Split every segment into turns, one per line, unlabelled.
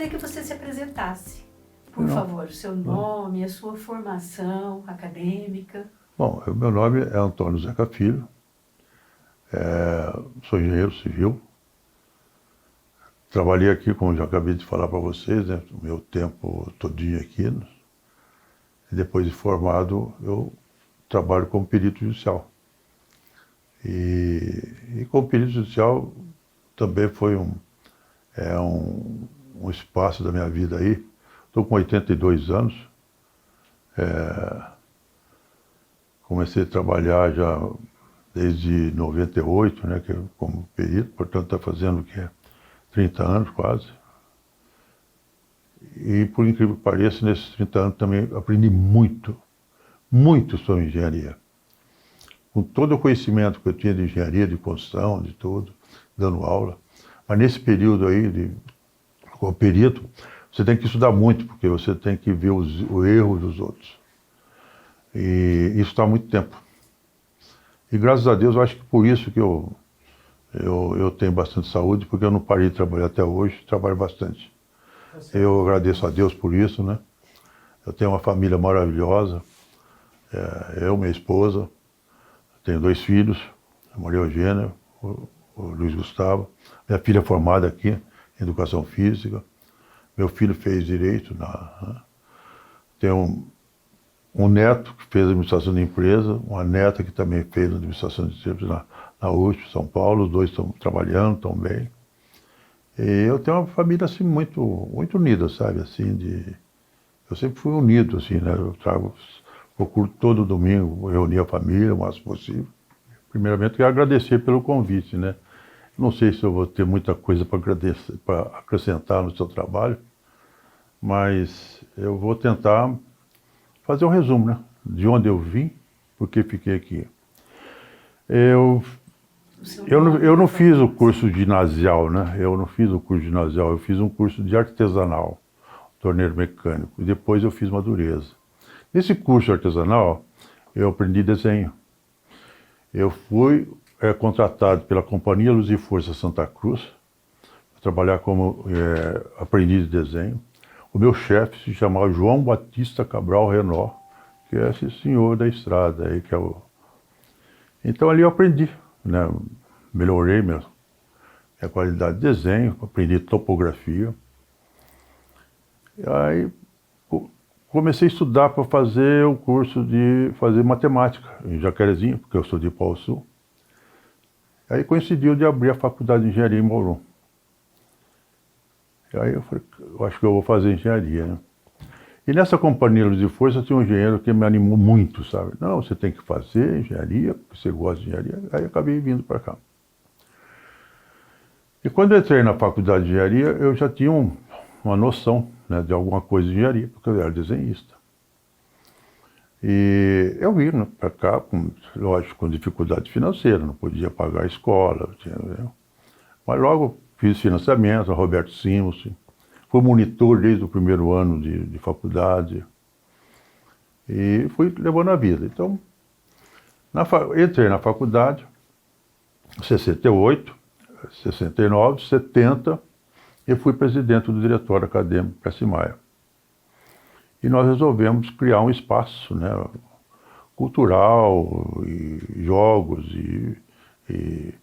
gostaria que você se apresentasse, por favor, o seu nome, a sua formação acadêmica.
Bom, meu nome é Antônio Zeca Filho, sou engenheiro civil. Trabalhei aqui, como já acabei de falar para vocês, né, o meu tempo todinho aqui. E depois de formado, eu trabalho como perito judicial. E como perito judicial também foi um espaço da minha vida aí. Estou com 82 anos. Comecei a trabalhar já desde 98, né, como perito, portanto está fazendo o quê? 30 anos quase. E por incrível que pareça, nesses 30 anos também aprendi muito sobre engenharia. Com todo o conhecimento que eu tinha de engenharia, de construção, de tudo, dando aula. Mas nesse período aí, como perito, você tem que estudar muito, porque você tem que ver o erro dos outros. E isso está há muito tempo. E graças a Deus, eu acho que por isso que eu tenho bastante saúde, porque eu não parei de trabalhar até hoje, trabalho bastante. Eu agradeço a Deus por isso, né? Eu tenho uma família maravilhosa, eu, minha esposa, tenho 2 filhos, a Maria Eugênia, o Luiz Gustavo, minha filha formada aqui em Educação Física, meu filho fez Direito, tenho um neto que fez Administração de Empresa, uma neta que também fez Administração de Empresa na USP, São Paulo, os 2 estão trabalhando, estão bem. E eu tenho uma família assim muito unida, sabe, assim, eu sempre fui unido, assim, né, procuro todo domingo reunir a família o máximo possível. Primeiramente, quero agradecer pelo convite, né. Não sei se eu vou ter muita coisa para acrescentar no seu trabalho, mas eu vou tentar fazer um resumo, né, de onde eu vim, por que fiquei aqui. Eu não fiz o curso ginasial, né? Eu não fiz o curso ginasial, eu fiz um curso de artesanal, torneiro mecânico, e depois eu fiz Madureza. Nesse curso artesanal, eu aprendi desenho. Eu fui contratado pela Companhia Luz e Força Santa Cruz, para trabalhar como aprendiz de desenho. O meu chefe se chamava João Batista Cabral Renó, que é esse senhor da estrada aí, que é o... Então ali eu aprendi, né? Melhorei minha qualidade de desenho, aprendi topografia. E aí comecei a estudar para fazer o curso de fazer matemática em Jacarezinho, porque eu sou de Pau Sul. Aí coincidiu de abrir a faculdade de engenharia em Bauru. E aí eu falei, eu acho que eu vou fazer engenharia, né? E nessa Companhia Luz e Força tinha um engenheiro que me animou muito, sabe? Não, você tem que fazer engenharia, porque você gosta de engenharia. Aí eu acabei vindo para cá. E quando eu entrei na faculdade de engenharia, eu já tinha uma noção, né, de alguma coisa de engenharia, porque eu era desenhista. E eu vim, né, para cá, lógico, com dificuldade financeira, não podia pagar a escola, mas logo fiz financiamento, a Roberto Simos, fui monitor desde o primeiro ano de faculdade e fui levando a vida. Então, entrei na faculdade em 68, 69, 70, e fui presidente do diretório acadêmico Prestes Maia. E nós resolvemos criar um espaço, né, cultural, e jogos e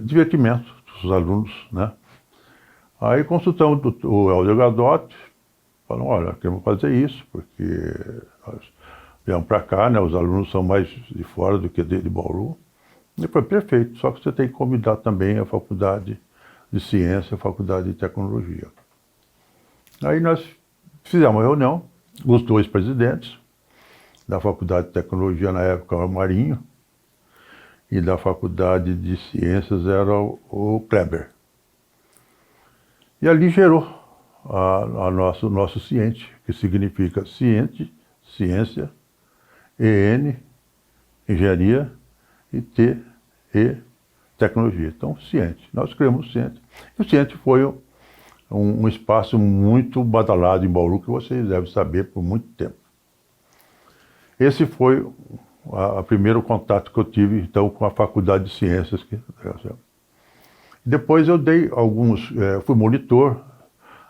divertimento dos alunos, né. Aí consultamos o Helder Gadotti, falamos, olha, queremos fazer isso, porque nós viemos para cá, né, os alunos são mais de fora do que de Bauru. E foi perfeito, só que você tem que convidar também a faculdade de ciência, a faculdade de tecnologia. Aí nós fizemos uma reunião, os 2 presidentes, da faculdade de tecnologia na época era o Marinho, e da faculdade de ciências era o Kleber. E ali gerou o nosso ciente, que significa ciente, ciência, EN, engenharia, e T, E, tecnologia. Então, ciente. Nós criamos o ciente. E o ciente foi um espaço muito badalado em Bauru, que vocês devem saber por muito tempo. Esse foi o primeiro contato que eu tive, então, com a Faculdade de Ciências. Depois eu dei fui monitor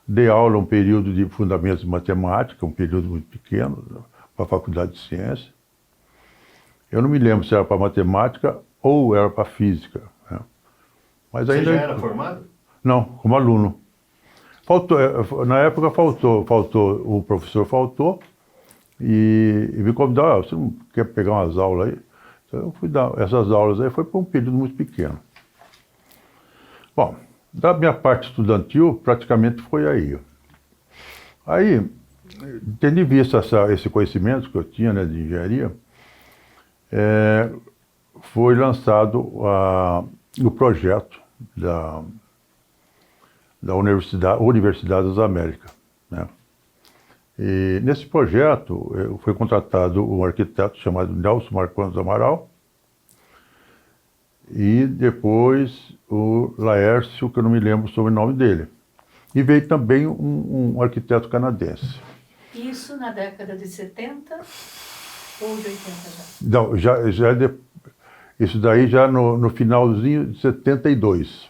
dei aula um período de fundamentos de matemática, um período muito pequeno, para a Faculdade de Ciência. Eu não me lembro se era para matemática ou era para física, né? Mas
Você
ainda...
já era formado?
Não, como aluno. Na época faltou, o professor faltou e me convidou, você não quer pegar umas aulas aí? Então eu fui dar essas aulas aí, foi para um período muito pequeno. Bom, da minha parte estudantil, praticamente foi aí. Aí, tendo em vista esse conhecimento que eu tinha, né, de engenharia, foi lançado o projeto da Universidade das Américas, né? E nesse projeto foi contratado um arquiteto chamado Nelson Marcondes Amaral e depois o Laércio, que eu não me lembro o sobrenome dele. E veio também um arquiteto canadense.
Isso na década de 70 ou de 80 já?
Não, isso daí já no finalzinho de 72.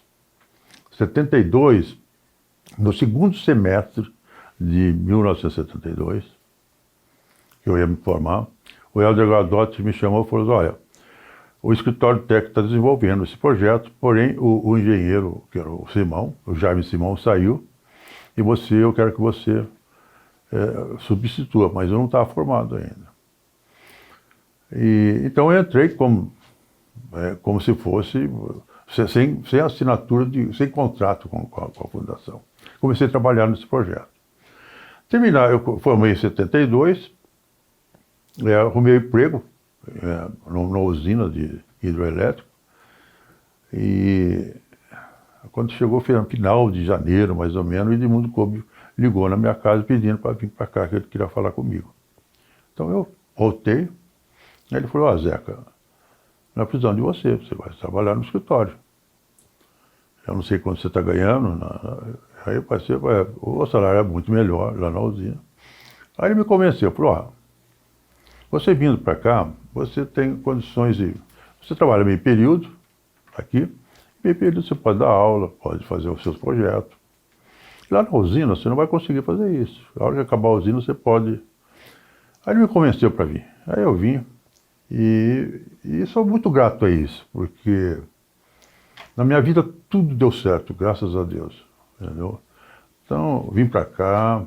72, no segundo semestre de 1972, que eu ia me formar, o Helder Gadotti me chamou e falou, olha, o escritório técnico está desenvolvendo esse projeto, porém o engenheiro, que era o Simão, o Jaime Simão, saiu, e eu quero que você substitua, mas eu não estava formado ainda. Então eu entrei como se fosse, sem assinatura, sem contrato com a fundação. Comecei a trabalhar nesse projeto. Eu formei em 72, arrumei emprego numa usina de hidroelétrico, e quando chegou no final de janeiro, mais ou menos, o Edmundo Kobe ligou na minha casa pedindo para vir para cá, que ele queria falar comigo. Então eu voltei, aí ele falou, Zeca, nós precisamos de você vai trabalhar no escritório. Eu não sei quanto você está ganhando, aí o salário é muito melhor lá na usina. Aí ele me convenceu, falou, você vindo para cá, você tem condições de... Você trabalha meio período aqui, meio período você pode dar aula, pode fazer os seus projetos. Lá na usina você não vai conseguir fazer isso. A hora que acabar a usina você pode... Aí ele me convenceu para vir. Aí eu vim e sou muito grato a isso, porque na minha vida tudo deu certo, graças a Deus, entendeu? Então, vim para cá,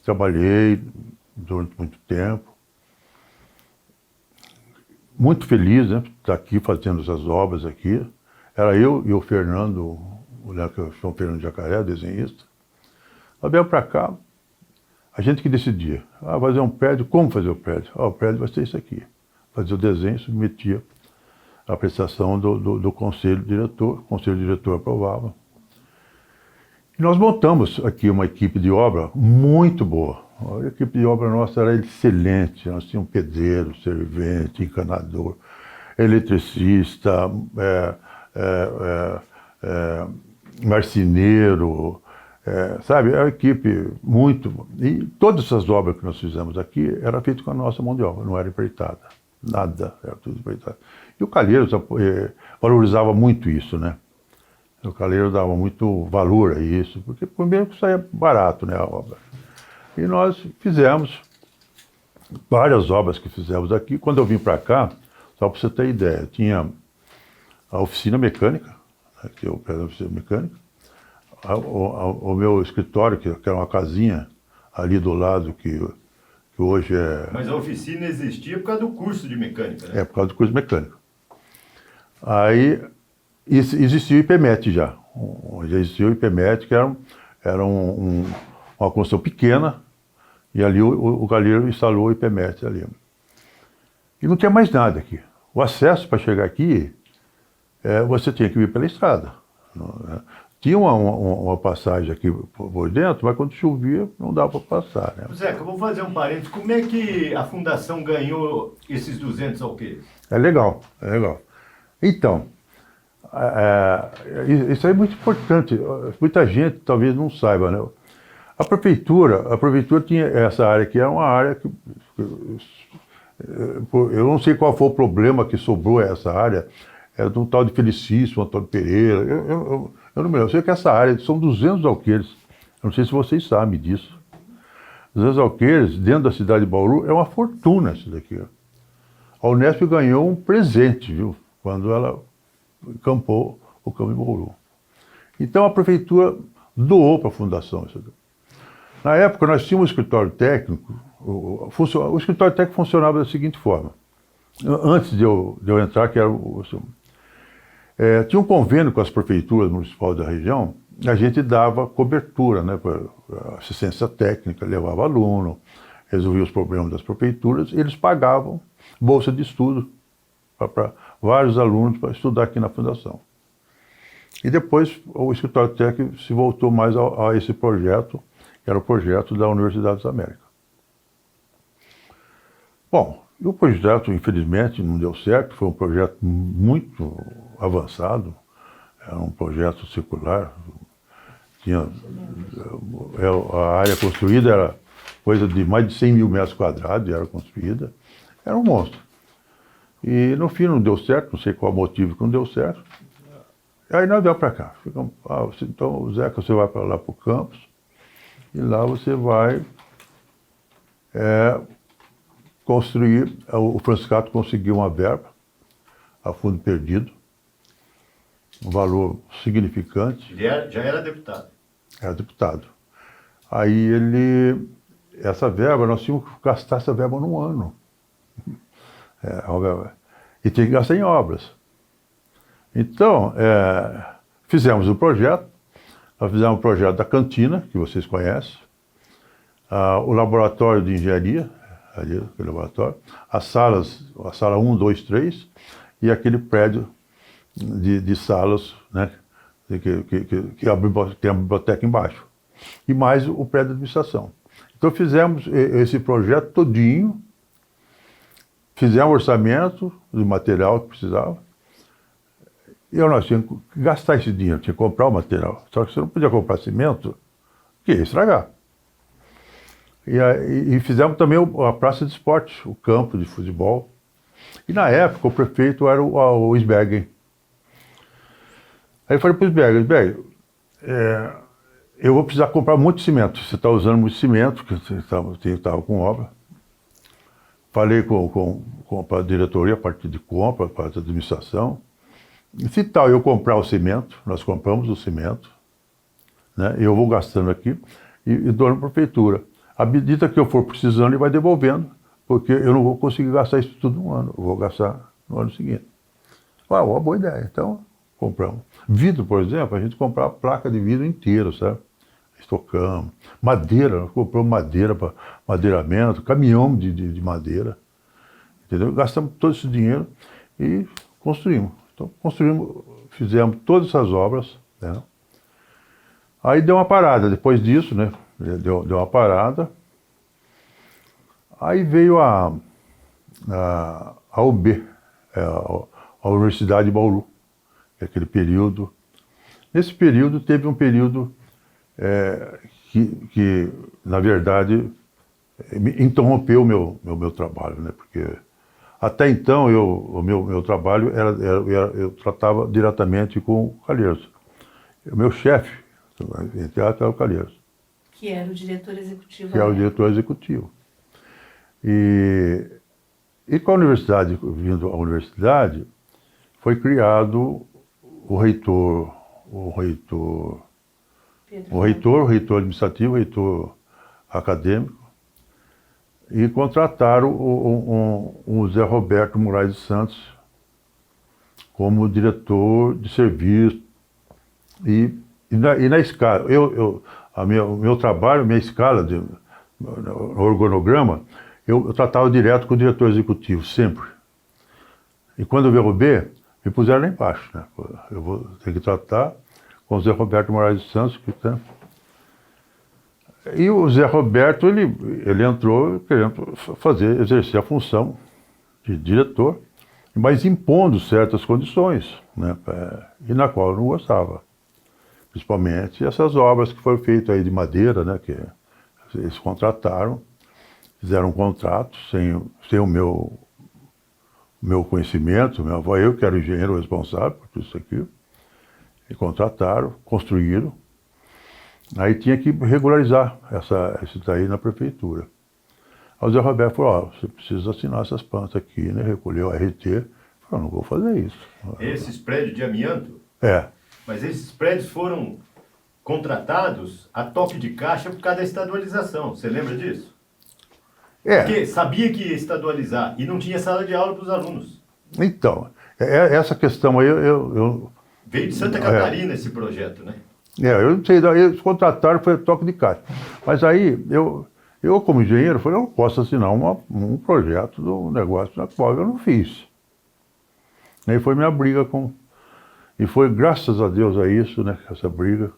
trabalhei durante muito tempo, muito feliz, né, de estar aqui fazendo essas obras aqui. Era eu e o Fernando, que eu chamo Fernando Jacaré, desenhista. Nós viemos para cá, a gente que decidia, fazer um prédio, como fazer o prédio? O prédio vai ser isso aqui. Fazia o desenho, submetia a apreciação do conselho diretor, o conselho diretor aprovava. E nós montamos aqui uma equipe de obra muito boa. A equipe de obra nossa era excelente, nós tínhamos pedreiro, servente, encanador, eletricista, marceneiro, sabe? Era uma equipe muito... E todas essas obras que nós fizemos aqui eram feitas com a nossa mão de obra, não era empreitada, nada, era tudo empreitado. E o Calheiros valorizava muito isso, né? O Calheiros dava muito valor a isso, porque primeiro que saía barato, né, a obra. E nós fizemos várias obras que fizemos aqui. Quando eu vim para cá, só para você ter ideia, tinha a oficina mecânica, né, que é o prédio da oficina mecânica, o meu escritório, que era uma casinha ali do lado, que hoje é...
Mas a oficina existia por causa do curso de mecânica, né?
Por causa do curso de mecânica. Aí existia o IPMET já. Já existia o IPMET, que era uma construção pequena, e ali o Calheiro instalou o IPMET ali. E não tinha mais nada aqui. O acesso para chegar aqui, você tinha que vir pela estrada. Tinha uma passagem aqui por dentro, mas quando chovia não dava para passar, né?
Zeca, eu vou fazer um parênteses. Como é que a fundação ganhou esses 200 alqueires?
É legal. Então, isso aí é muito importante. Muita gente talvez não saiba, né? A prefeitura tinha essa área aqui, era uma área que... Eu não sei qual foi o problema que sobrou essa área, era de um tal de Felicíssimo, Antônio Pereira, eu não me lembro. Eu sei que essa área são 200 alqueires, Eu não sei se vocês sabem disso. Os alqueires, dentro da cidade de Bauru, é uma fortuna isso daqui. A Unesp ganhou um presente, viu? Quando ela encampou o campo de Bauru. Então a prefeitura doou para a fundação isso daqui. Na época nós tínhamos um escritório técnico. O escritório técnico funcionava da seguinte forma. Antes de eu entrar, que era tinha um convênio com as prefeituras municipais da região, a gente dava cobertura, né, assistência técnica, levava aluno, resolvia os problemas das prefeituras, e eles pagavam bolsa de estudo para vários alunos para estudar aqui na fundação. E depois o escritório técnico se voltou mais a esse projeto, que era o projeto da Universidade das Américas. Bom, o projeto, infelizmente, não deu certo, foi um projeto muito avançado, era um projeto circular, a área construída era coisa de mais de 100 mil metros quadrados, era construída, era um monstro. E no fim não deu certo, não sei qual motivo que não deu certo. Aí nós viemos para cá. Então, Zeca, você vai para lá para o campus, e lá você vai construir. O Franciscato conseguiu uma verba, a fundo perdido, um valor significante.
Já era deputado.
Era deputado. Aí essa verba, nós tínhamos que gastar essa verba num ano. E tinha que gastar em obras. Então, fizemos o projeto, nós fizemos o projeto da cantina, que vocês conhecem, o laboratório de engenharia, ali, aquele laboratório, as salas, a sala 1, 2, 3, e aquele prédio de salas, né, que tem a biblioteca embaixo, e mais o prédio de administração. Então fizemos esse projeto todinho, fizemos orçamento de material que precisava, e nós tínhamos que gastar esse dinheiro, tinha que comprar o material. Só que você não podia comprar cimento, que ia estragar. E fizemos também a praça de esporte, o campo de futebol. E na época o prefeito era o Sbergen. Aí eu falei para o Sbergen, eu vou precisar comprar muito cimento. Você está usando muito cimento, porque você estava com obra. Falei com a diretoria, a parte de compra, a parte de administração. E se tal eu comprar o cimento, nós compramos o cimento, né? Eu vou gastando aqui e dou na prefeitura. À medida que eu for precisando, ele vai devolvendo, porque eu não vou conseguir gastar isso tudo no ano, eu vou gastar no ano seguinte. Uma boa ideia. Então, compramos. Vidro, por exemplo, a gente comprava placa de vidro inteira, sabe? Estocamos. Madeira, nós compramos madeira para madeiramento, caminhão de madeira. Entendeu? Gastamos todo esse dinheiro e construímos. Então, fizemos todas essas obras, né? Aí deu uma parada, depois disso, né? Deu uma parada. Aí veio a UB, a Universidade de Bauru, aquele período. Nesse período, teve um período que, na verdade, interrompeu o meu trabalho, né? Porque até então, o meu trabalho eu tratava diretamente com o Calheiros. O meu chefe, entre aspas, era o Calheiros.
Que era o diretor executivo.
Que era o diretor executivo. E com a universidade, vindo à universidade, foi criado o reitor administrativo, o reitor acadêmico, e contrataram o Zé Roberto Moraes de Santos como diretor de serviço. E na escala, o meu trabalho, minha escala, no organograma, eu tratava direto com o diretor executivo, sempre. E quando eu derrubei, me puseram lá embaixo, né? Eu vou ter que tratar com o Zé Roberto Moraes de Santos, que tá. E o Zé Roberto, ele entrou querendo exercer a função de diretor, mas impondo certas condições, né? E na qual eu não gostava. Principalmente essas obras que foram feitas aí de madeira, né? Que eles contrataram, fizeram um contrato sem o meu conhecimento, minha avó, eu que era o engenheiro responsável por tudo isso aqui, e contrataram, construíram. Aí tinha que regularizar isso daí na prefeitura. Aí o Zé Roberto falou, ó, você precisa assinar essas plantas aqui, né? Recolheu a RT. Falei, não vou fazer isso.
Esses prédios de amianto?
É.
Mas esses prédios foram contratados a toque de caixa por causa da estadualização. Você lembra disso?
É.
Porque sabia que ia estadualizar e não tinha sala de aula para os alunos.
Então, essa questão aí,
Veio de Santa Catarina esse projeto, né?
eu não sei, eles contrataram, foi toque de caixa. Mas aí, eu como engenheiro, falei, eu não posso assinar um projeto do negócio na qual eu não fiz. Aí foi minha briga com... E foi graças a Deus a isso, né, essa briga.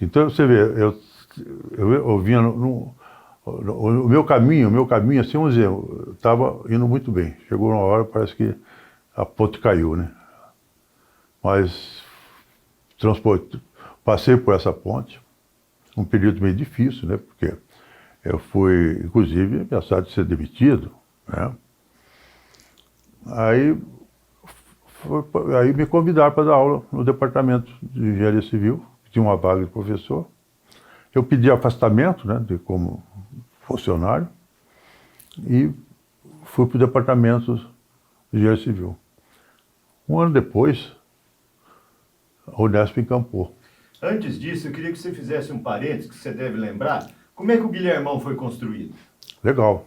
Então, você vê, eu vinha o meu caminho, assim, vamos dizer, eu estava indo muito bem. Chegou uma hora, parece que a ponte caiu, né? Mas passei por essa ponte, um período meio difícil, né? Porque eu fui, inclusive, ameaçado de ser demitido, né? Aí me convidaram para dar aula no departamento de engenharia civil, que tinha uma vaga de professor. Eu pedi afastamento, né, como funcionário, e fui para o departamento de engenharia civil. Um ano depois, a Unesp encampou.
Antes disso, eu queria que você fizesse um parênteses, que você deve lembrar. Como é que o Guilhermão foi construído?
Legal.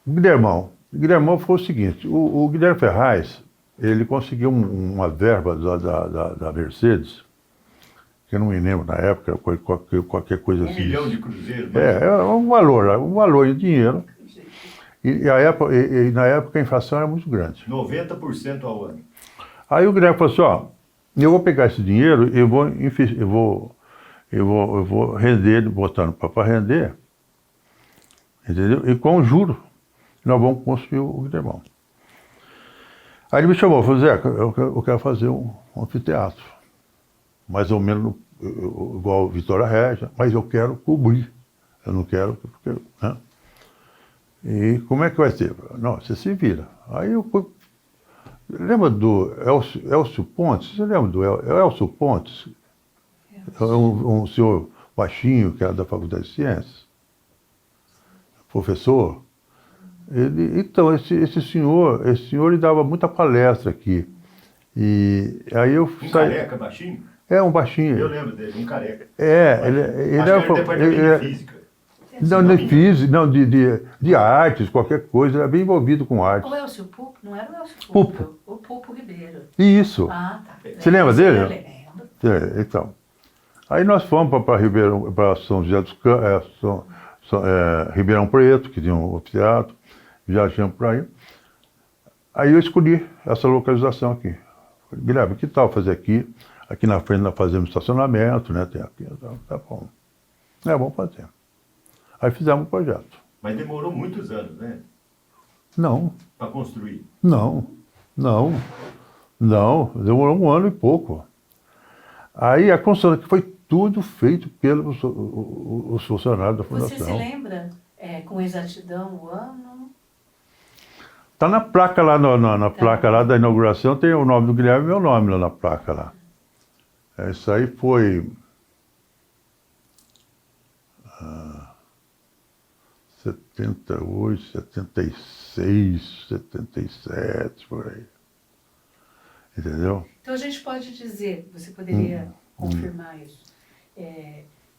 O Guilhermão foi o seguinte, o Guilherme Ferraz, ele conseguiu uma verba da Mercedes, que eu não me lembro na época, qualquer coisa assim.
1 milhão de cruzeiros.
Um valor em dinheiro. E na época a inflação era muito grande.
90% ao ano.
Aí o Guilherme falou assim, ó, eu vou pegar esse dinheiro e eu vou render, botando para render, entendeu? E com juros, nós vamos construir o Guilhermão. Aí ele me chamou, falou, Zé, eu quero fazer um anfiteatro, mais ou menos igual Vitória Régia, mas eu quero cobrir, eu não quero, porque, né? E como é que vai ser? Não, você se vira. Aí eu fui. Lembra do Elcio Pontes? Você lembra do Elcio Pontes? Um senhor baixinho que era da Faculdade de Ciências, professor. Então, esse senhor ele dava muita palestra aqui. E aí eu saí.
Careca, baixinho?
Um baixinho.
Eu lembro dele, um careca.
Ele era
do departamento de física.
Não, de física, não, de artes, qualquer coisa, ele era bem envolvido com artes.
O Elcio Pupo? Não era o Elcio Pupo. O Pupo Ribeiro.
Isso.
Ah, tá.
Você lembra dele?
Eu lembro.
Então. Aí nós fomos para São José dos Campos, Ribeirão Preto, que tinha um anfiteatro, viajamos para aí. Aí eu escolhi essa localização aqui. Falei, Guilherme, que tal fazer aqui? Aqui na frente nós fazemos estacionamento, né? Tem aqui, tá bom. Vamos fazer. Aí fizemos o projeto.
Mas demorou muitos anos, né?
Não.
Para construir.
Não. Demorou 1 ano e pouco. Aí a construção foi tudo feito pelos os funcionários da fundação.
Você se lembra com exatidão o ano?
Tá na placa lá, na placa lá da inauguração, tem o nome do Guilherme e meu nome lá na placa lá. Isso aí foi 78, 76, 77, por aí. Entendeu?
Então a gente pode dizer, você poderia confirmar isso,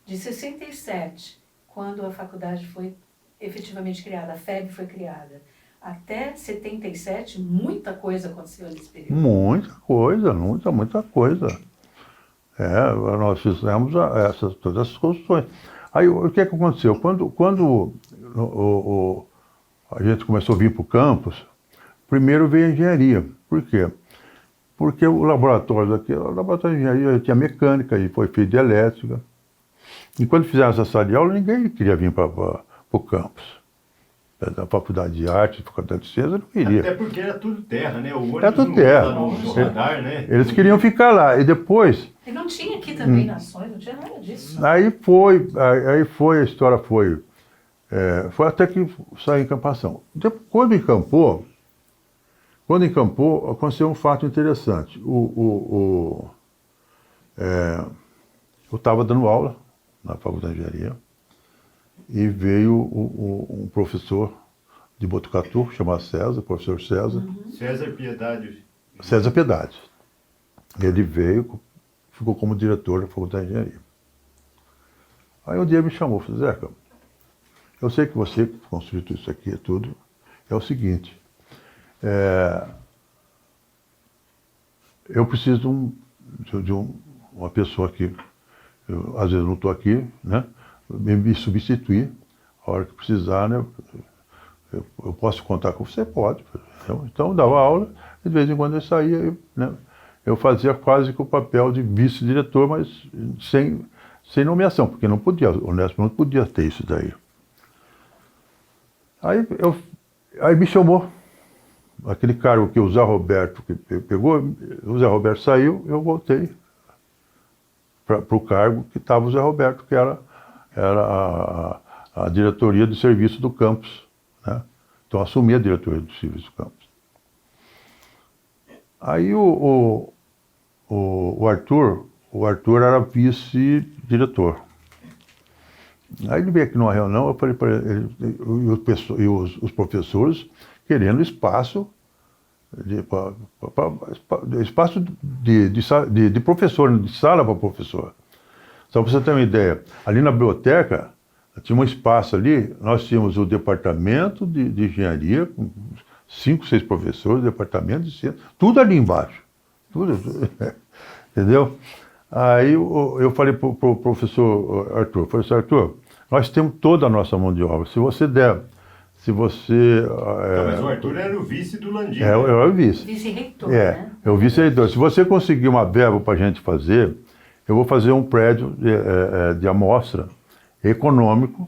de 67, quando a faculdade foi efetivamente criada, a FEB foi criada, até 77, muita coisa aconteceu nesse período. Muita coisa.
Nós fizemos todas essas construções. Aí o que aconteceu? Quando a gente começou a vir para o campus, primeiro veio a engenharia. Por quê? Porque o laboratório de engenharia tinha mecânica e foi feito de elétrica. E quando fizeram essa sala de aula, ninguém queria vir para o campus. Da faculdade de arte, faculdade de ciência, não queria.
Até porque era tudo terra, né? O ônibus
era tudo terra.
No radar, né?
Eles queriam ficar lá. E depois...
E não tinha aqui também nações, não tinha nada disso.
Aí a história foi até que saiu encampação. Quando encampou, aconteceu um fato interessante. eu estava dando aula na Faculdade de Engenharia e veio um professor de Botucatu, chamado César, professor César.
César Piedade.
César Piedade. Ele veio, ficou como diretor da Faculdade de Engenharia. Aí um dia me chamou, falou, Zeca, eu sei que você construiu tudo isso aqui e tudo, é o seguinte, eu preciso de uma pessoa que, às vezes eu não estou aqui, né, me substituir, a hora que precisar, né, eu posso contar com você? Pode. Então eu dava aula, e de vez em quando eu saía, né, eu fazia quase que o papel de vice-diretor, mas sem nomeação, porque não podia, o Unesp não podia ter isso daí. Aí me chamou, aquele cargo que o Zé Roberto pegou, o Zé Roberto saiu, eu voltei para o cargo que estava o Zé Roberto, que era a diretoria de serviço do campus, né? Então assumi a diretoria do serviço do campus. Aí o Arthur era vice-diretor. Aí ele veio aqui numa reunião, eu falei para ele, e os professores querendo espaço de professor, de sala para professor. Só para você ter uma ideia, ali na biblioteca, tinha um espaço ali, nós tínhamos o departamento de engenharia, com 5, 6 professores, departamento de ciência, tudo ali embaixo. Tudo, entendeu? Aí eu falei para o professor Arthur, Arthur, nós temos toda a nossa mão de obra. Se você der,
mas o Arthur era o vice do Landim.
Eu era o vice.
Vice-reitor, né?
É o vice-reitor. Se você conseguir uma verba para a gente fazer, eu vou fazer um prédio de amostra econômico,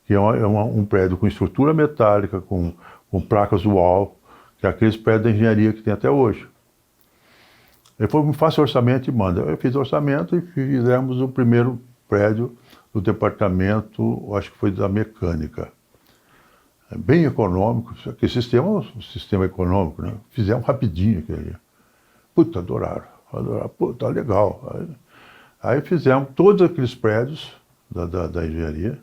que é um prédio com estrutura metálica, com placas UOL, que é aqueles prédios da engenharia que tem até hoje. Ele falou, me faça orçamento e manda. Eu fiz orçamento e fizemos o primeiro prédio do departamento, acho que foi da mecânica. Bem econômico, aquele sistema é um sistema econômico, né? Fizemos rapidinho aquele ali. Puta, adoraram, puta, legal. Aí fizemos todos aqueles prédios da engenharia,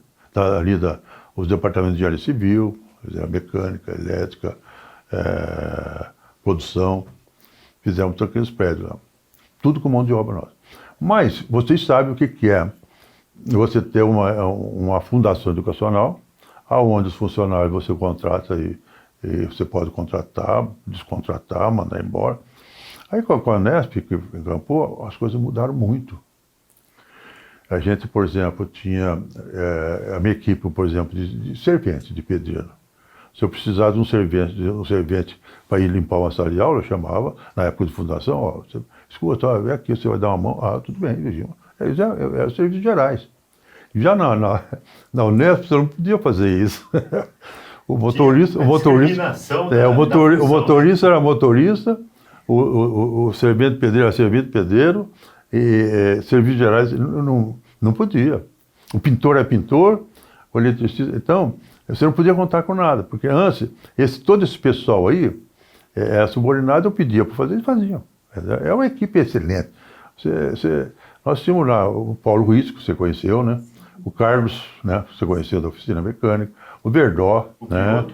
os departamentos de engenharia civil, mecânica, elétrica, produção. Fizemos todos aqueles prédios lá. Tudo com mão de obra nossa. Mas vocês sabem o que é você ter uma fundação educacional, aonde os funcionários você contrata e você pode contratar, descontratar, mandar embora. Aí com a Unesp, que encampou, as coisas mudaram muito. A gente, por exemplo, tinha a minha equipe, por exemplo, de servente, de pedreiro. Se eu precisasse de um servente para ir limpar uma sala de aula, eu chamava, na época de fundação, ó, escuta, vem aqui, você vai dar uma mão. Ah, tudo bem, Virgínia. Eram serviços gerais. Já na Unesp você não podia fazer isso. O motorista era motorista, o servente pedreiro era servente pedreiro, e serviços gerais não podia. O pintor é pintor, o eletricista. Então, você não podia contar com nada, porque antes, todo esse pessoal aí, subordinado, eu pedia para fazer, eles faziam. É uma equipe excelente. Nós tínhamos lá o Paulo Ruiz, que você conheceu, né? O Carlos, né? Você conheceu da oficina mecânica, o Verdó, né?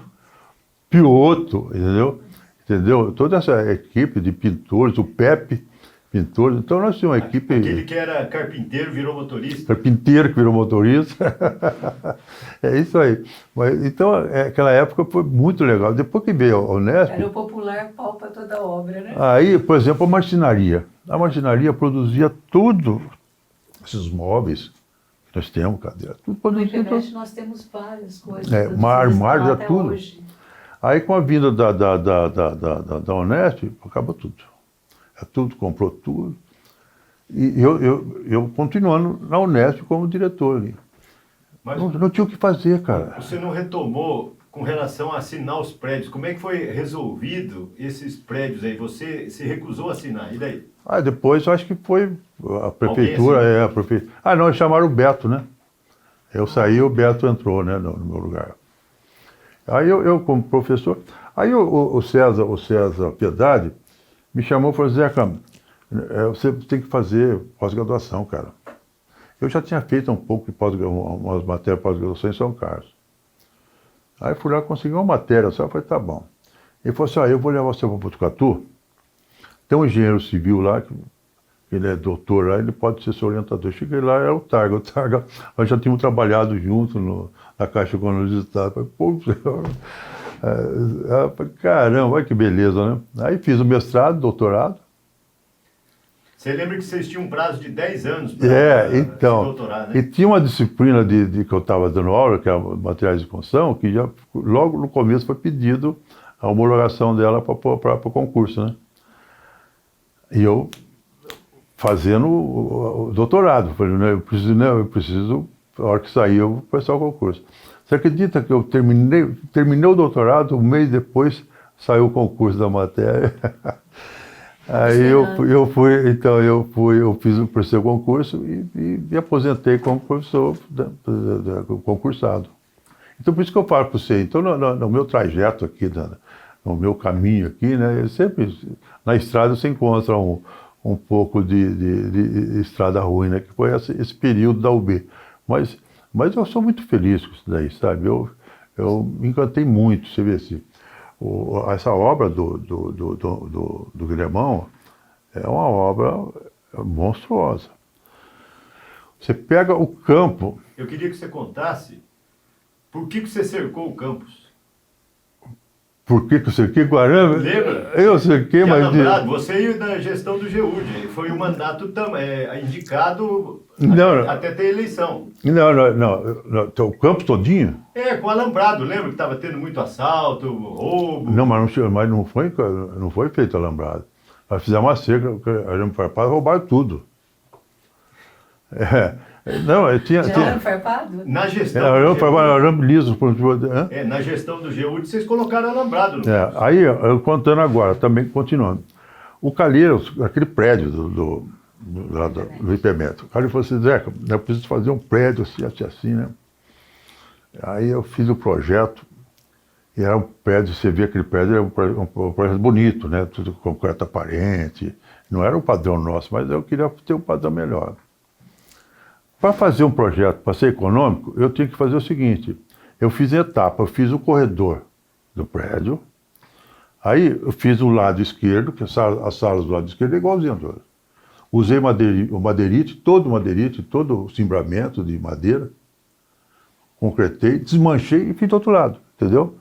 Pioto, entendeu? Toda essa equipe de pintores, o Pepe, pintores. Então nós tínhamos uma equipe.
Aquele que era carpinteiro virou motorista.
Carpinteiro que virou motorista. É isso aí. Então, aquela época foi muito legal. Depois que veio a Unesp.
Era o popular pau para toda obra, né?
Aí, por exemplo, a marcenaria. A marcenaria produzia tudo, esses móveis que nós temos, cadeira, tudo produzia.
Na internet nós temos várias coisas.
Armário,
até
tudo.
Hoje.
Aí, com a vinda da Unesp, acabou tudo. Tudo, comprou tudo. E eu continuando na Unesp como diretor ali.
Mas
não tinha o que fazer, cara.
Você não retomou com relação a assinar os prédios. Como é que foi resolvido esses prédios aí? Você se recusou a assinar, e daí?
Depois eu acho que foi a prefeitura. Não, eles chamaram o Beto, né? Eu saí, o Beto entrou, né, no meu lugar. Aí eu como professor, aí o César Piedade me chamou e falou, Zeca, você tem que fazer pós-graduação, cara. Eu já tinha feito um pouco de umas matérias de pós-graduação em São Carlos. Aí fui lá, consegui uma matéria, só falei, tá bom. Ele falou assim, eu vou levar você para Botucatu, tem um engenheiro civil lá, que ele é doutor lá, ele pode ser seu orientador. Cheguei lá, era o Targa, nós já tínhamos trabalhado junto na Caixa Econômica do Estado. Falei, pô, caramba, olha que beleza, né? Aí fiz o mestrado, doutorado.
Você lembra que vocês tinham um prazo de 10 anos para
então,
se doutorar, né?
E tinha uma disciplina que eu estava dando aula, que é materiais de construção, que já logo no começo foi pedido a homologação dela para o concurso, né? E eu fazendo o doutorado, falei, né, eu preciso, a hora que sair eu vou prestar o concurso. Você acredita que eu terminei o doutorado, um mês depois saiu o concurso da matéria? Aí eu prestei o concurso e me aposentei como professor concursado. Então, por isso que eu falo para você, então, no meu trajeto aqui, no meu caminho aqui, né, sempre, na estrada você encontra um pouco de estrada ruim, né, que foi esse período da UB. Mas eu sou muito feliz com isso daí, sabe? Eu me encantei muito, você vê assim. Essa obra do Guilhermão é uma obra monstruosa. Você pega o campo...
Eu queria que você contasse por que você cercou o campus.
Por que eu cerquei Guarama?
Lembra?
Eu cerquei, mas...
Alambrado, você e da gestão do GEUD. Foi um mandato indicado até ter eleição.
Não. O campo todinho?
Com alambrado. Lembra que estava tendo muito assalto, roubo?
Não, mas não foi feito alambrado. Nós fizemos uma cerca, arame farpado, roubaram tudo.
Tinha arame farpado?
Na gestão
arame farpado, arame liso.
Na gestão do GEUD, vocês colocaram alambrado no
Aí, eu contando agora, também continuando. O Calheiros, aquele prédio do IPMET, o Calheiros falou assim, Zeca, eu preciso fazer um prédio assim, né? Aí eu fiz o projeto, e era um prédio, você vê aquele prédio, era um projeto bonito, né? Tudo com concreto aparente. Não era o padrão nosso, mas eu queria ter um padrão melhor. Para fazer um projeto, para ser econômico, eu tinha que fazer o seguinte, eu fiz em etapa, eu fiz o corredor do prédio, aí eu fiz o lado esquerdo, que as salas do lado esquerdo é igualzinho a todas. Usei o madeirite, todo o cimbramento de madeira, concretei, desmanchei e fiz do outro lado, entendeu?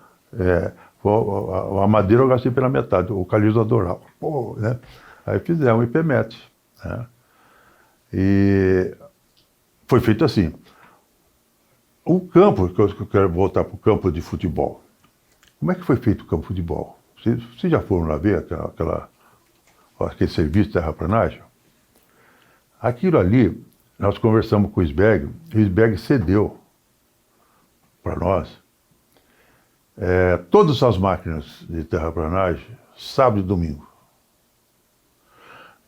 A madeira eu gastei pela metade, o Calheiros adorava. Pô, né? Aí fizemos o IPMET, né? E foi feito assim. O campo, que eu quero voltar para o campo de futebol. Como é que foi feito o campo de futebol? Vocês já foram lá ver aquele serviço de terraplanagem? Aquilo ali, nós conversamos com o SBEG, e o SBEG cedeu para nós todas as máquinas de terraplanagem, sábado e domingo.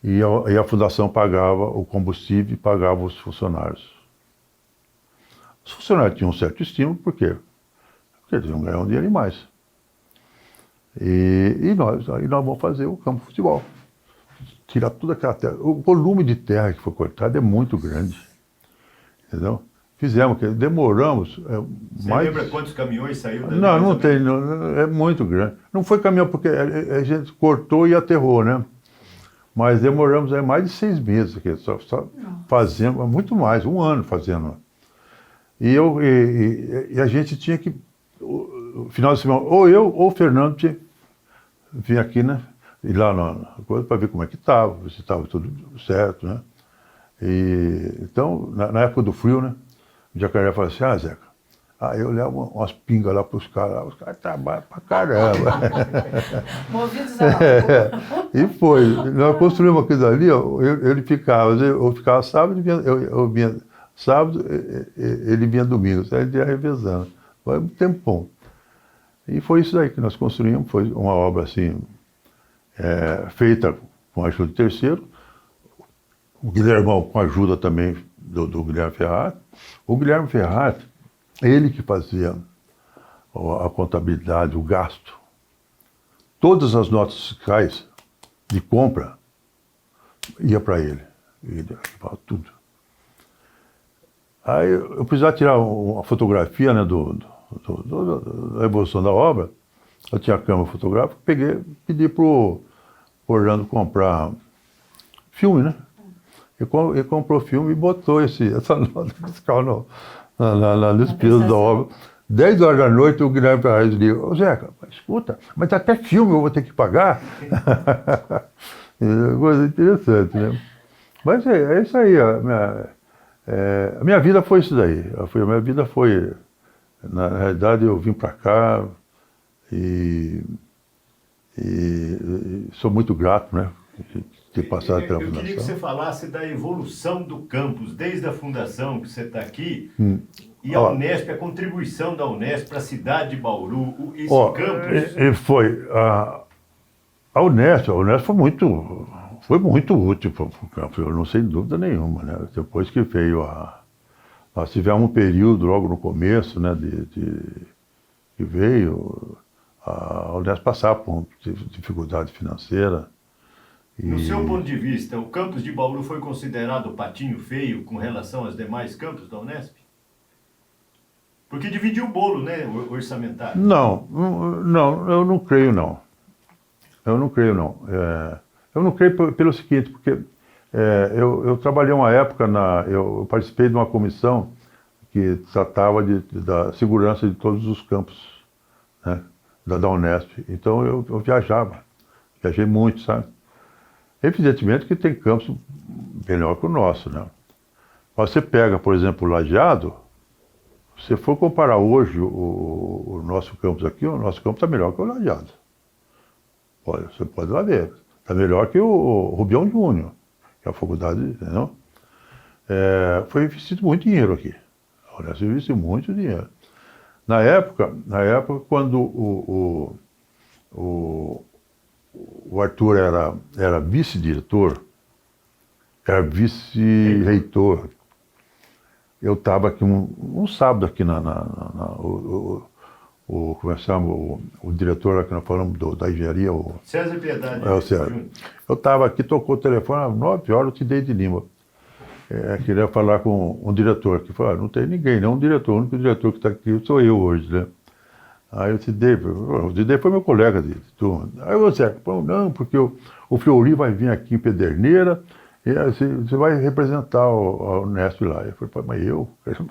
E a fundação pagava o combustível e pagava os funcionários. Os funcionários tinham um certo estímulo, por quê? Porque eles iam ganhar um dinheiro mais. E nós vamos fazer o campo de futebol. Tirar toda aquela terra. O volume de terra que foi cortado é muito grande. Entendeu? Fizemos, demoramos.
Você lembra quantos caminhões saíram dali?
Não tem, é muito grande. Não foi caminhão, porque a gente cortou e aterrou, né? Mas demoramos aí mais de 6 meses aqui, só fazendo, muito mais, 1 ano fazendo. E a gente tinha que, no final de semana, ou eu ou o Fernando tinha que vir aqui, né? Ir lá na coisa para ver como é que estava, se estava tudo certo, né? Então, na época do frio, né? O Jacaré falou assim, Zeca, eu levo umas pingas lá para os caras trabalham pra caramba.
Movidos a álcool.
E foi. Nós construímos aquilo ali, ele ficava, eu ficava sábado, eu vinha sábado, ele vinha domingo, aí ele ia revezando. Foi um tempão. E foi isso aí que nós construímos, foi uma obra assim, feita com a ajuda do terceiro, o Guilhermão com a ajuda também do Guilherme Ferrari. O Guilherme Ferrari, ele que fazia a contabilidade, o gasto. Todas as notas fiscais de compra ia para ele. Ele levava tudo. Aí eu precisava tirar uma fotografia, né, da evolução da obra. Eu tinha a câmera fotográfica, pedi pro Orlando comprar filme, né? Ele comprou filme e botou essa nota fiscal nos pisos da obra. 10 horas da noite, o Guilherme Ferraz liga: ô Zeca, escuta, mas até filme eu vou ter que pagar. Coisa interessante, né? Mas é isso aí. A minha vida foi isso daí. A minha vida foi, na realidade, eu vim para cá e sou muito grato, né, de ter passado pela fundação.
Eu queria que você falasse da evolução do campus, desde a fundação que você está aqui, e a Unesp, a contribuição da Unesp para a cidade de Bauru, esse campus.
Foi. A Unesp foi muito útil para o campus, eu não sei dúvida nenhuma, né? Depois que veio nós tivemos um período logo no começo, né, que veio a Unesp passar por dificuldade financeira.
No seu ponto de vista, o campus de Bauru foi considerado o patinho feio com relação aos demais campos da Unesp? Porque dividiu o bolo, né, o orçamentário.
Não, eu não creio, não. Eu não creio, não. Eu não creio pelo seguinte, porque eu trabalhei uma época, eu participei de uma comissão que tratava da segurança de todos os campos, né, da Unesp. Então eu viajei muito, sabe? Evidentemente que tem campos melhor que o nosso, né? Você pega, por exemplo, o Lajeado, se você for comparar hoje o nosso campus aqui, o nosso campus está melhor que o Lajeado. Você pode lá ver. Está melhor que o Rubião Júnior, que é a faculdade, entendeu? Foi investido muito dinheiro aqui. A Unesp investiu muito dinheiro. Na época quando o Arthur era vice-diretor, era vice-reitor. Eu estava aqui um sábado aqui como é que chama, o diretor que nós falamos da engenharia,
César Piedade.
O César. Eu estava aqui, tocou o telefone, às 9 horas eu te dei de Lima. Queria falar com um diretor, que falou: não tem ninguém, não, um diretor, o único diretor que está aqui sou eu hoje, né? Aí o Tidei foi meu colega de turma. Aí você falou: não, porque o Fleury vai vir aqui em Pederneira e você vai representar a Unesp lá. Eu falei: mas eu? Como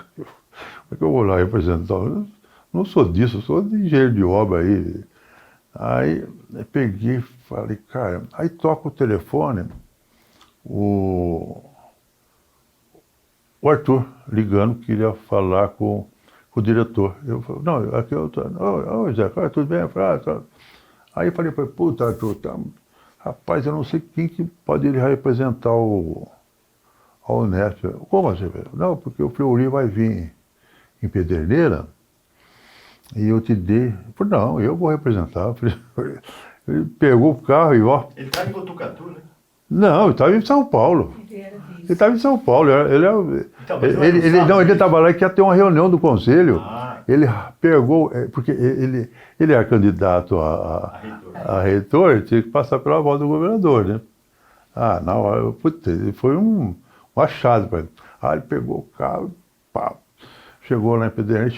é que eu vou lá representar? Eu não sou disso, eu sou de engenheiro de obra aí. Aí eu peguei e falei: cara, aí toca o telefone, o Arthur ligando, queria falar com o diretor. Eu falei: não, aqui eu tô. Oi, Zé, cara, tudo bem? Eu falei: tá. Aí eu falei: puta, Arthur, rapaz, eu não sei quem que pode representar a Unesp. Como assim? Não, porque o Fleury vai vir em Pederneira e eu te dei. Eu falei: não, eu vou representar. Ele pegou o carro e ó.
Ele estava em Botucatu, né?
Não, ele estava em São Paulo. Ele estava em São Paulo. Ele estava lá que ia ter uma reunião do conselho. Ele pegou, porque ele era candidato a reitor, tinha que passar pela voz do governador, né? Na hora, foi um achado para ele. Ele pegou o carro, pá, chegou lá em Pederneiras,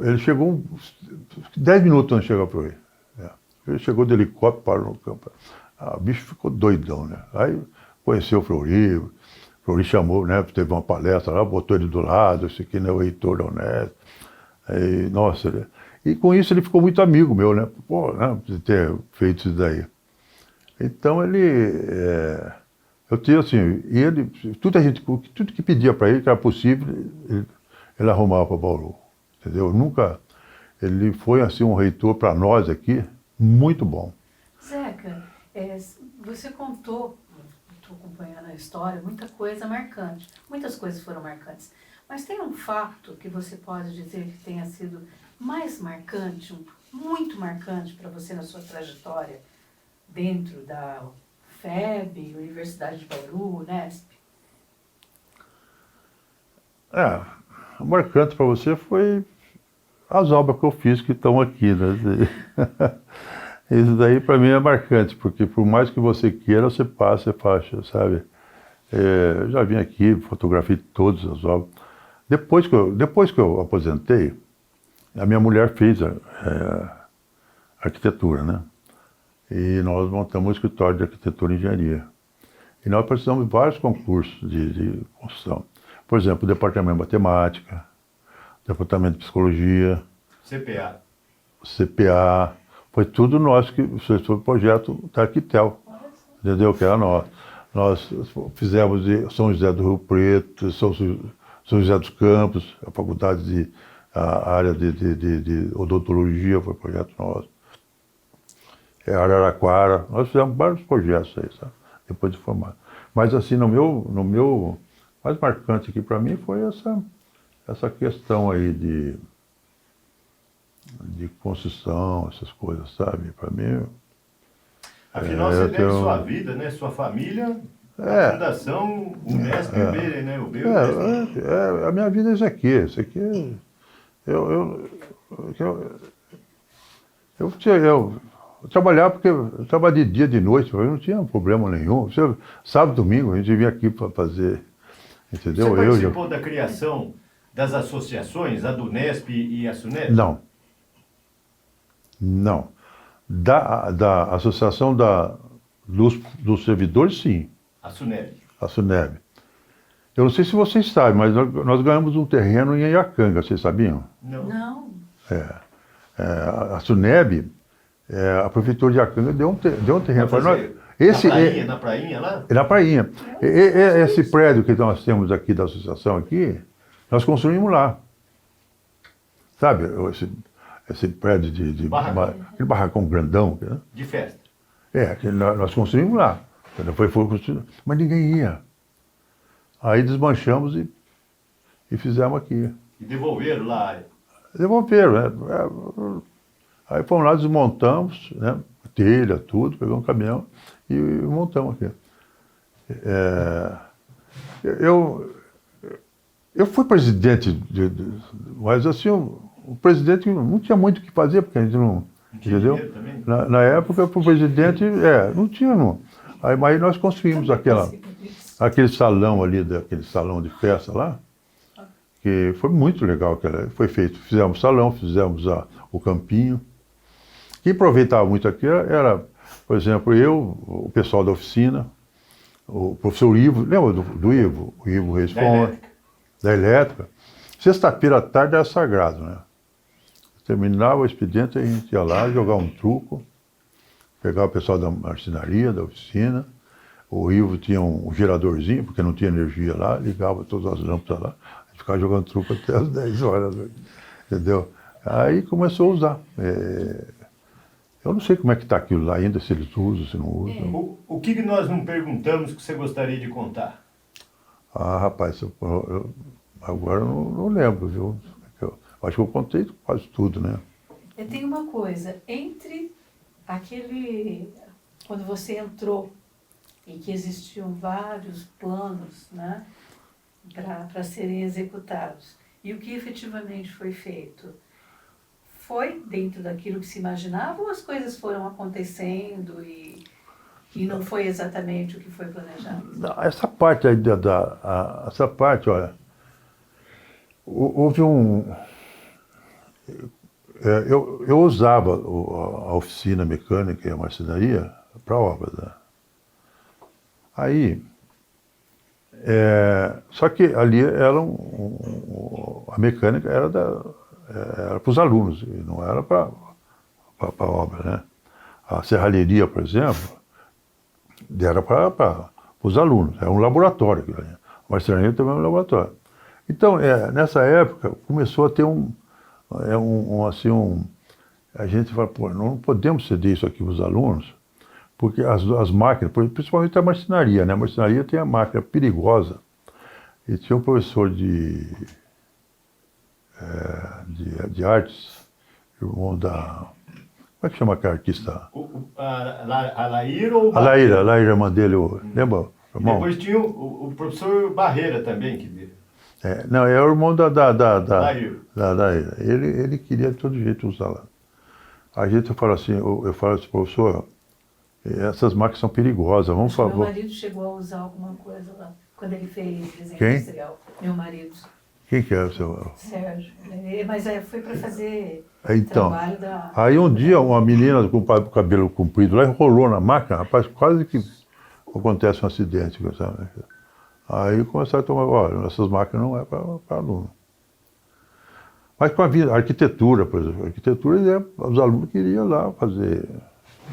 ele chegou 10 minutos antes de chegar para ele. Ele chegou de helicóptero, parou no campo. O bicho ficou doidão, né? Aí conheceu o Fleury chamou, né? Teve uma palestra lá, botou ele do lado, esse aqui não é o reitor da Unesp. Aí, nossa, e com isso ele ficou muito amigo meu, né? Pô, né? De ter feito isso daí. Então eu tinha assim, e ele, tudo que pedia para ele, que era possível, ele arrumava para Bauru, entendeu? Ele foi assim um reitor para nós aqui, muito bom.
Zeca, você contou, estou acompanhando a história, muita coisa marcante, muitas coisas foram marcantes, mas tem um fato que você pode dizer que tenha sido mais marcante, muito marcante para você na sua trajetória dentro da FEB, Universidade de Bauru, Unesp?
Marcante para você foi as obras que eu fiz que estão aqui, né? Isso daí para mim é marcante, porque por mais que você queira, você passa e faixa, sabe? Eu já vim aqui, fotografei todas as obras. Depois que eu aposentei, a minha mulher fez arquitetura, né? E nós montamos um escritório de arquitetura e engenharia. E nós participamos de vários concursos de construção. Por exemplo, o departamento de matemática, departamento de psicologia,
CPA.
CPA, foi tudo nós que foi o projeto da Arquitel, entendeu? Que era nós. Nós fizemos de São José do Rio Preto, São José dos Campos, a faculdade a área de odontologia foi projeto nosso. Araraquara, nós fizemos vários projetos aí, sabe? Depois de formar. Mas assim, no meu mais marcante aqui para mim foi essa questão aí de construção, essas coisas, sabe? Para mim.
Afinal, você deve sua vida, né? Sua família, a Fundação Unesp e UB, né? UB, Unesp.
A minha vida é isso aqui. Isso aqui eu trabalhava porque eu trabalhava de dia, de noite, eu não tinha problema nenhum. Sábado, domingo, a gente vinha aqui para fazer, entendeu?
Você participou da criação das associações, a do Unesp e a Sunesp?
Não. Da Associação dos Servidores, sim.
A SUNEB.
A SUNEB. Eu não sei se vocês sabem, mas nós ganhamos um terreno em Iacanga, vocês sabiam?
Não.
A SUNEB, a Prefeitura de Iacanga deu um terreno para nós.
Na prainha lá?
Na prainha. Esse prédio que nós temos aqui da associação aqui, nós construímos lá. Sabe, esse prédio aquele barracão grandão. Né?
De festa.
Que nós construímos lá. Foi construído, mas ninguém ia. Aí desmanchamos e fizemos aqui.
E devolveram lá?
Devolveram, né? Aí fomos lá, desmontamos, né? Telha, tudo, pegamos um caminhão e montamos aqui. Eu fui presidente, mas assim, o presidente não tinha muito o que fazer, porque a gente não entendeu? Na época, o presidente, não tinha, não. Aí nós construímos aquele salão ali, aquele salão de festa lá, que foi muito legal, foi feito. Fizemos salão, fizemos o campinho. Quem aproveitava muito aqui era, por exemplo, o pessoal da oficina, o professor Ivo, lembra do Ivo? O Ivo Reis Fonte, da elétrica. Sexta-feira à tarde era sagrado, né? Terminava o expediente, a gente ia lá jogar um truco, pegar o pessoal da marcenaria, da oficina. O Ivo tinha um geradorzinho, porque não tinha energia lá, ligava todas as lâmpadas lá, a gente ficava jogando truco até as 10 horas, entendeu? Aí começou a usar. Eu não sei como é que está aquilo lá ainda, se eles usam, se não usam.
O que nós não perguntamos que você gostaria de contar?
Rapaz, agora eu não lembro, viu? Eu acho que eu contei quase tudo, né?
Eu tenho uma coisa, entre quando você entrou e que existiam vários planos, né, para serem executados, e o que efetivamente foi feito, foi dentro daquilo que se imaginava ou as coisas foram acontecendo e não foi exatamente o que foi planejado?
Essa parte aí essa parte, olha, houve eu usava a oficina mecânica e a marcenaria para obras, né? Aí, só que ali a mecânica era para os alunos, e não era para a obra, né? A serralheria, por exemplo, era para os alunos, era um laboratório. A marcenaria também é um laboratório. Então, nessa época, começou a ter a gente fala, pô, não podemos ceder isso aqui para os alunos, porque as máquinas, principalmente a marcenaria, né? A marcenaria tem a máquina perigosa. E tinha um professor de artes, irmão da... Como é que chama aquele artista?
A Laíra ou o
A Laíra, a irmã dele, lembra? Irmão?
Depois tinha o professor Barreira também, que veio.
Não, é o irmão da
Laíra.
Laíra. Ele queria de todo jeito usar lá. A gente fala assim, eu falo assim, professor, essas máquinas são perigosas, vamos
Meu
favor.
marido chegou a usar alguma coisa lá, quando ele fez desenho
Quem?
industrial. Meu marido,
Quem que é o seu?
Sérgio. Mas foi para fazer
Então,
trabalho da...
aí um dia uma menina com o cabelo comprido lá enrolou na máquina, rapaz, quase que acontece um acidente, sabe? Aí começaram a tomar, olha, essas máquinas não é para aluno. Mas com a arquitetura, por exemplo, a arquitetura, os alunos queriam lá fazer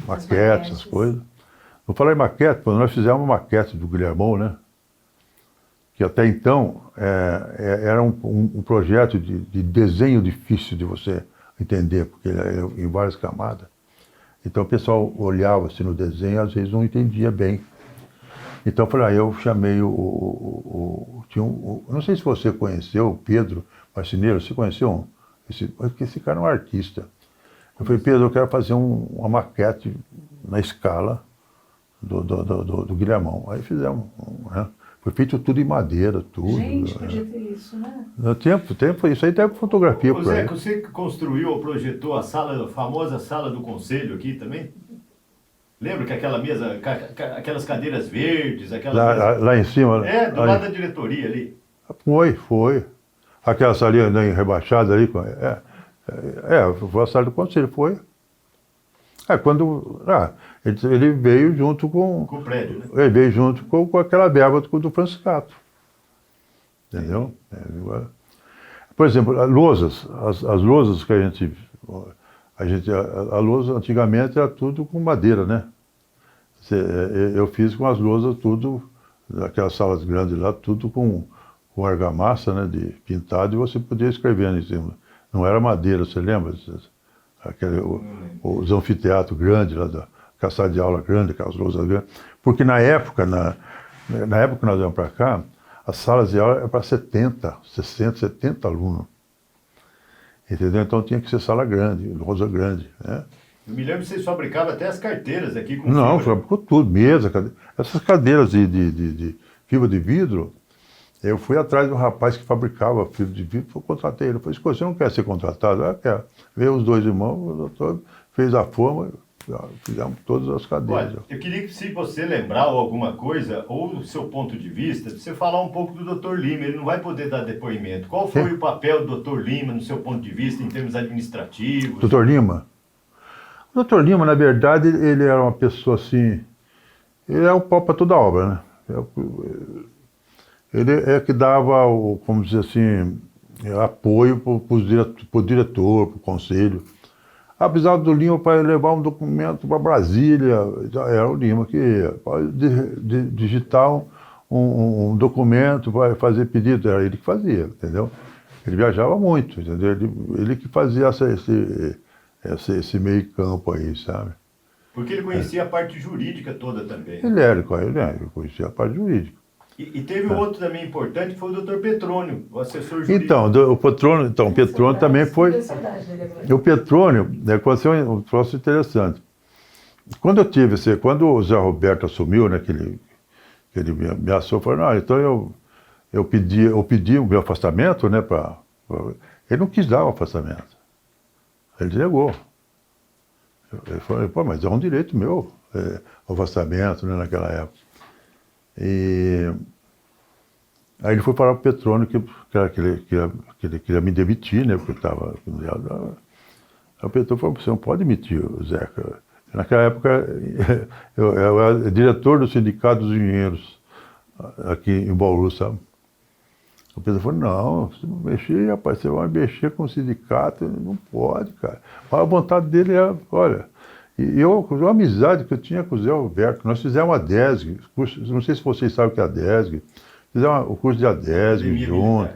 maquetes, essas coisas. Vou falar em maquete, quando nós fizemos uma maquete do Guilhermão, né? Que até então era um projeto de desenho difícil de você entender, porque ele era em várias camadas. Então o pessoal olhava assim no desenho e às vezes não entendia bem. Então eu falei, eu chamei não sei se você conheceu o Pedro Marceneiro, você conheceu porque esse cara é um artista. Eu falei, Pedro, eu quero fazer uma maquete na escala do Guilhermão. Aí fizemos, né? Foi feito tudo em madeira, tudo.
Gente, podia ter isso, né?
No tempo, isso aí tem fotografia por aí.
Zé, você construiu ou projetou a famosa sala do conselho aqui também? Lembra que aquela mesa, aquelas cadeiras verdes,
Lá em cima?
Do lado da diretoria ali.
Foi. Aquela salinha rebaixada ali. Foi a sala do conselho, foi. Ele veio junto com
o prédio, né?
Ele veio junto com aquela verba do Franciscato. Entendeu? Por exemplo, as lousas que a lousa antigamente era tudo com madeira, né? Eu fiz com as lousas tudo, aquelas salas grandes lá, tudo com argamassa, né, de pintado, e você podia escrever em cima. Não era madeira, você lembra? Os anfiteatros grandes lá a sala de aula grande, aquelas lousas grandes. Porque na época que nós viemos para cá, as salas de aula eram para 60, 70 alunos. Entendeu? Então tinha que ser sala grande, lousa grande, né?
Eu me lembro que vocês fabricavam até as carteiras aqui com
Não,
fibra.
fabricou tudo, mesa, essas cadeiras de fibra de vidro. Eu fui atrás de um rapaz que fabricava fibra de vidro, eu contratei ele. Eu falei, você não quer ser contratado? Eu quero. Veio os dois irmãos, o doutor fez a forma, fizemos todas as cadeiras.
Olha, eu queria que, se você lembrar ou alguma coisa, ou do seu ponto de vista, você falar um pouco do Dr. Lima. Ele não vai poder dar depoimento. Qual foi o papel do Dr. Lima, no seu ponto de vista, em termos administrativos?
Dr. Lima? O Dr. Lima, na verdade, ele era uma pessoa assim... Ele é o pau para toda a obra, né? Ele é que dava, como dizer assim, apoio para o diretor, para o conselho. Apesar do Lima para levar um documento para Brasília, era o Lima que ia. Para digitar um documento, para fazer pedido, era ele que fazia, entendeu? Ele viajava muito, entendeu? Ele que fazia esse meio campo aí, sabe?
Porque ele conhecia a parte jurídica toda também.
Ele conhecia a parte jurídica.
E teve outro também importante, que foi o Dr. Petrônio, o assessor jurídico.
O Petrônio também foi... O Petrônio aconteceu um troço interessante. Quando o Zé Roberto assumiu, né, que ele me ameaçou, eu falei, não, então eu pedi o meu afastamento, né, ele não quis dar o afastamento. Ele negou. Ele falou, pô, mas é um direito meu, o afastamento, né, naquela época. Aí ele foi falar para o Petrônio que ele queria me demitir, né, porque eu estava... Aí o Petrônio falou, você não pode demitir o Zeca. Naquela época, eu era diretor do Sindicato dos Engenheiros, aqui em Bauru, sabe? O Pedro falou, não, você não mexer, rapaz, você vai mexer com o sindicato, não pode, cara. A vontade dele era, olha, a amizade que eu tinha com o Zé Roberto, nós fizemos a DESG, não sei se vocês sabem o que é a DESG, fizemos o curso de ADESG junto,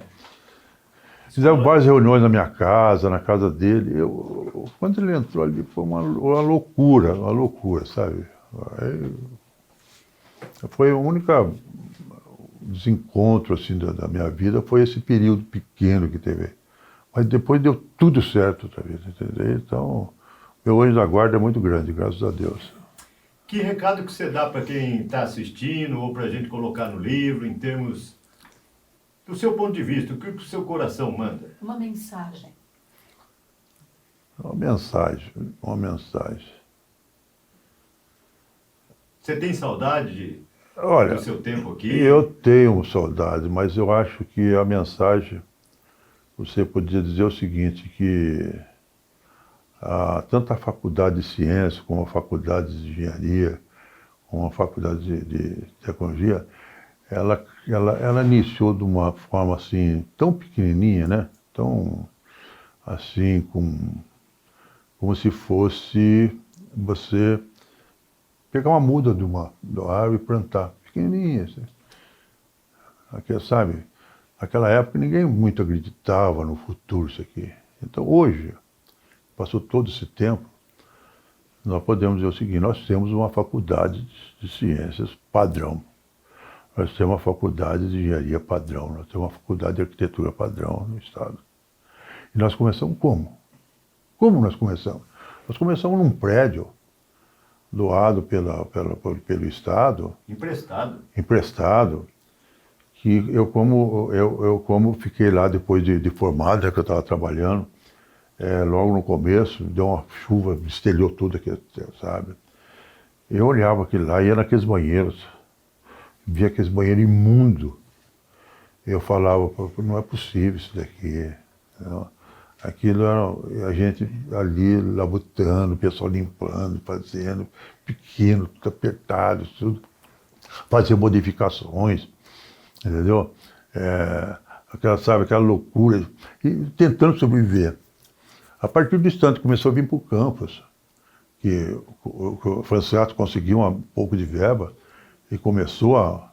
fizemos várias reuniões na minha casa, na casa dele. Quando ele entrou ali, foi uma loucura, sabe? Aí, foi a única desencontro assim, da minha vida, foi esse período pequeno que teve. Mas depois deu tudo certo outra vez, entendeu? Então, meu anjo da guarda é muito grande, graças a Deus.
Que recado que você dá para quem está assistindo, ou para a gente colocar no livro, em termos do seu ponto de vista, o que o seu coração manda?
Uma mensagem.
Uma mensagem, uma mensagem.
Você tem saudade
Olha,
do seu tempo aqui?
eu tenho saudade, mas eu acho que a mensagem, você podia dizer o seguinte, que tanto a faculdade de ciência, como a faculdade de engenharia, como a faculdade de tecnologia, ela iniciou de uma forma assim, tão pequenininha, né? Tão assim, como se fosse você pegar uma muda de uma árvore e plantar, pequenininha, assim. Sabe? Naquela época ninguém muito acreditava no futuro isso aqui. Então hoje, passou todo esse tempo, nós podemos dizer o seguinte, nós temos uma faculdade de ciências padrão, nós temos uma faculdade de engenharia padrão, nós temos uma faculdade de arquitetura padrão no estado. E nós começamos como? Como nós começamos? Nós começamos num prédio doado pelo Estado. Emprestado. Que eu como fiquei lá depois de formado, já que eu estava trabalhando, logo no começo, deu uma chuva, estelhou tudo aqui, sabe? Eu olhava aquilo lá, ia naqueles banheiros, via aqueles banheiros imundos. Eu falava, não é possível isso daqui. Não. Aquilo era a gente ali labutando, o pessoal limpando, fazendo, pequeno, tudo apertado, tudo. Fazer modificações, entendeu? Aquela loucura, e tentando sobreviver. A partir do instante que começou a vir para o campus, que o Francisco conseguiu um pouco de verba e começou a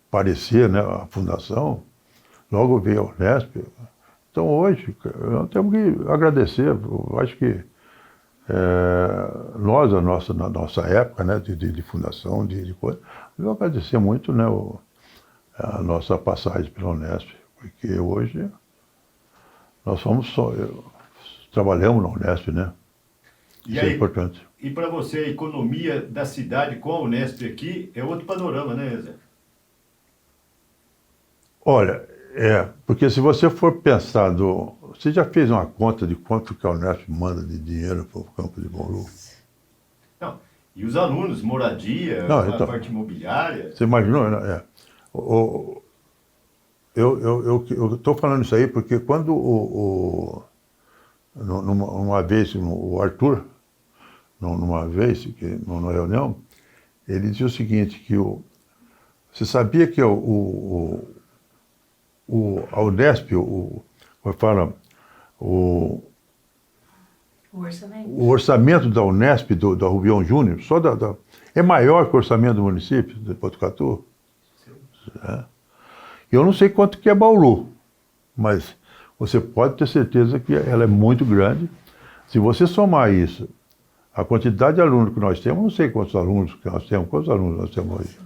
aparecer, né, a fundação, logo veio a Unesp. Então hoje, nós temos que agradecer, eu acho que nós, na nossa época, né, de fundação, de coisa, eu agradecer muito, né, a nossa passagem pela Unesp, porque hoje nós trabalhamos na Unesp, né? Isso é importante.
E para você, a economia da cidade com a Unesp aqui é outro panorama, né, Zé?
Olha, porque se você for pensar você já fez uma conta de quanto que a Unesp manda de dinheiro para o campo de Bauru?
Não, e os alunos, moradia,
Não,
a parte imobiliária...
Você imaginou? Eu estou falando isso aí porque quando numa vez, o Arthur, numa vez, numa reunião, ele disse o seguinte, que você sabia que a Unesp, como fala, o orçamento da Unesp, da Rubião Júnior, é maior que o orçamento do município de Botucatu? Eu não sei quanto que é Bauru, mas você pode ter certeza que ela é muito grande. Se você somar isso, a quantidade de alunos que nós temos, não sei quantos alunos nós temos hoje.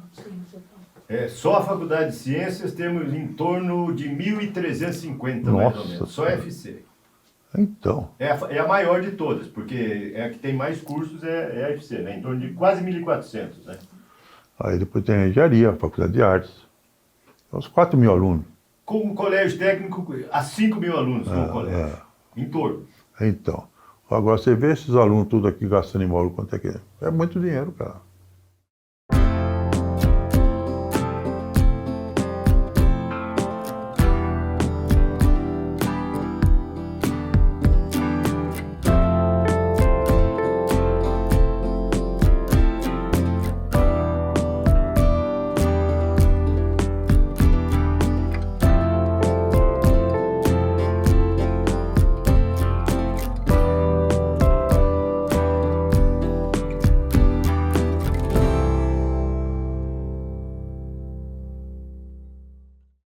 Só a Faculdade de Ciências temos em torno de 1.350, mais ou menos, só a FC.
Então.
É a maior de todas, porque é a que tem mais cursos, é a FC, né? Em torno de quase 1.400, né?
Aí depois tem a engenharia, a Faculdade de Artes. Uns 4.000 alunos.
Como colégio técnico, há 5.000 alunos no colégio, em torno.
Então, agora você vê esses alunos tudo aqui gastando em Bauru, quanto é que é? É muito dinheiro, cara.